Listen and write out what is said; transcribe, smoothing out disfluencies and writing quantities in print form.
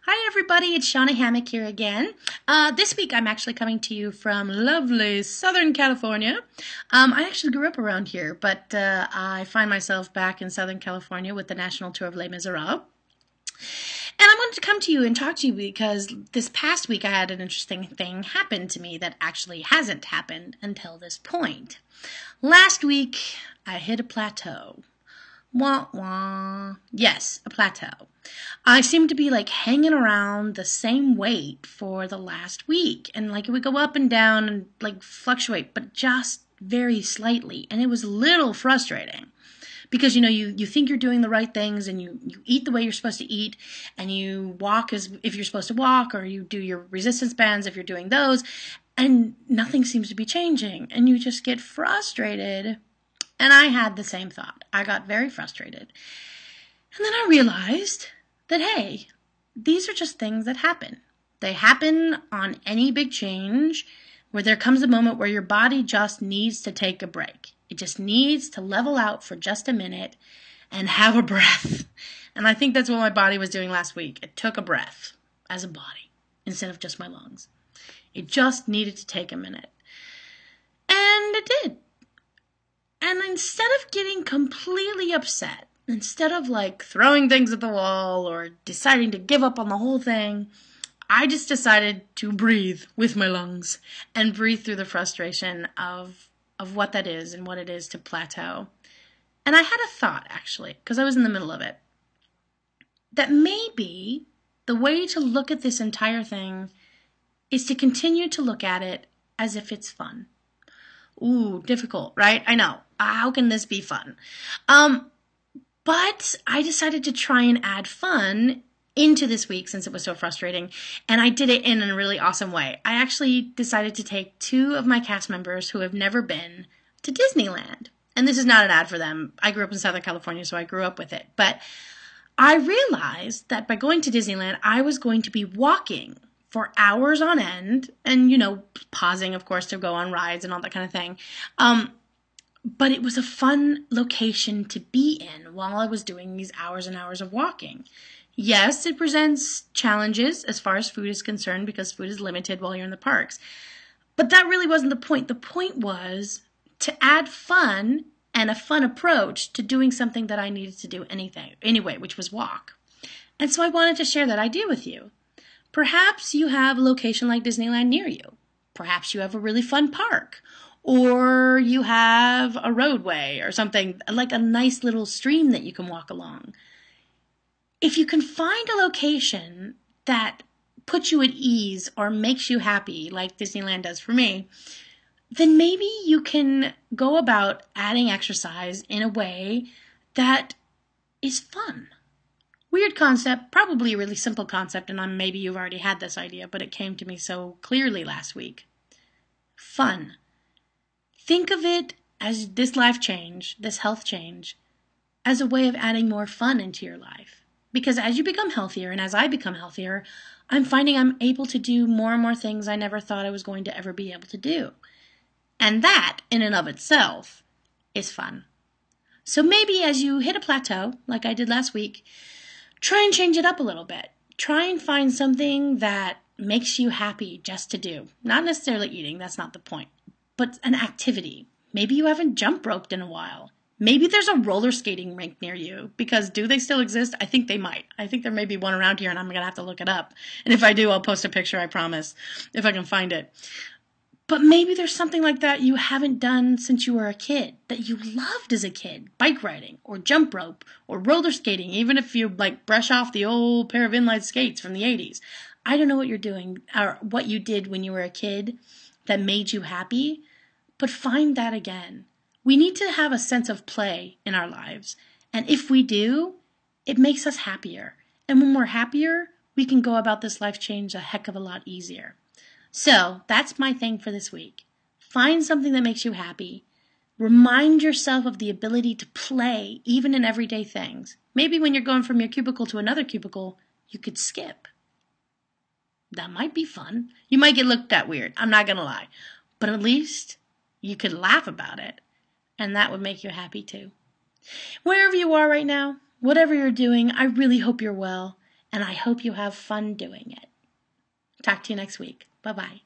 Hi everybody, it's Shawna Hamic here again. This week I'm actually coming to you from lovely Southern California. I actually grew up around here, but I find myself back in Southern California with the National Tour of Les Miserables. And I wanted to come to you and talk to you because this past week I had an interesting thing happen to me that actually hasn't happened until this point. Last week I hit a plateau. Wah wah. Yes, a plateau. I seemed to be like hanging around the same weight for the last week. And like it would go up and down and like fluctuate, but just very slightly. And it was a little frustrating. Because, you think you're doing the right things and you eat the way you're supposed to eat and you walk as if you're supposed to walk, or you do your resistance bands if you're doing those, and nothing seems to be changing. And you just get frustrated. And I had the same thought. I got very frustrated. And then I realized that, hey, these are just things that happen. They happen on any big change where there comes a moment where your body just needs to take a break. It just needs to level out for just a minute and have a breath. And I think that's what my body was doing last week. It took a breath as a body instead of just my lungs. It just needed to take a minute. And it did. And instead of getting completely upset, instead of like throwing things at the wall or deciding to give up on the whole thing, I just decided to breathe with my lungs and breathe through the frustration of what that is and what it is to plateau. And I had a thought, actually, because I was in the middle of it, that maybe the way to look at this entire thing is to continue to look at it as if it's fun. Ooh, difficult, right? I know. How can this be fun? But I decided to try and add fun into this week since it was so frustrating, and I did it in a really awesome way. I actually decided to take two of my cast members who have never been to Disneyland. And this is not an ad for them. I grew up in Southern California, so I grew up with it. But I realized that by going to Disneyland, I was going to be walking for hours on end and, pausing, of course, to go on rides and all that kind of thing. But it was a fun location to be in while I was doing these hours and hours of walking. Yes, it presents challenges as far as food is concerned because food is limited while you're in the parks. But that really wasn't the point. The point was to add fun and a fun approach to doing something that I needed to do anyway, which was walk. And so I wanted to share that idea with you. Perhaps you have a location like Disneyland near you. Perhaps you have a really fun park. Or you have a roadway or something, like a nice little stream that you can walk along. If you can find a location that puts you at ease or makes you happy, like Disneyland does for me, then maybe you can go about adding exercise in a way that is fun. Weird concept, probably a really simple concept, and maybe you've already had this idea, but it came to me so clearly last week. Fun. Think of it as this life change, this health change, as a way of adding more fun into your life. Because as you become healthier and as I become healthier, I'm finding I'm able to do more and more things I never thought I was going to ever be able to do. And that, in and of itself, is fun. So maybe as you hit a plateau, like I did last week, try and change it up a little bit. Try and find something that makes you happy just to do. Not necessarily eating, that's not the point. But an activity. Maybe you haven't jump roped in a while. Maybe there's a roller skating rink near you, because do they still exist? I think they might. I think there may be one around here, and I'm going to have to look it up. And if I do, I'll post a picture, I promise, if I can find it. But maybe there's something like that you haven't done since you were a kid, that you loved as a kid. Bike riding, or jump rope, or roller skating, even if you brush off the old pair of inline skates from the 80s. I don't know what you're doing, or what you did when you were a kid that made you happy, but find that again. We need to have a sense of play in our lives. And if we do, it makes us happier. And when we're happier, we can go about this life change a heck of a lot easier. So that's my thing for this week. Find something that makes you happy. Remind yourself of the ability to play, even in everyday things. Maybe when you're going from your cubicle to another cubicle, you could skip. That might be fun. You might get looked at weird, I'm not going to lie. But at least you could laugh about it. And that would make you happy too. Wherever you are right now, whatever you're doing, I really hope you're well. and I hope you have fun doing it. Talk to you next week. Bye-bye.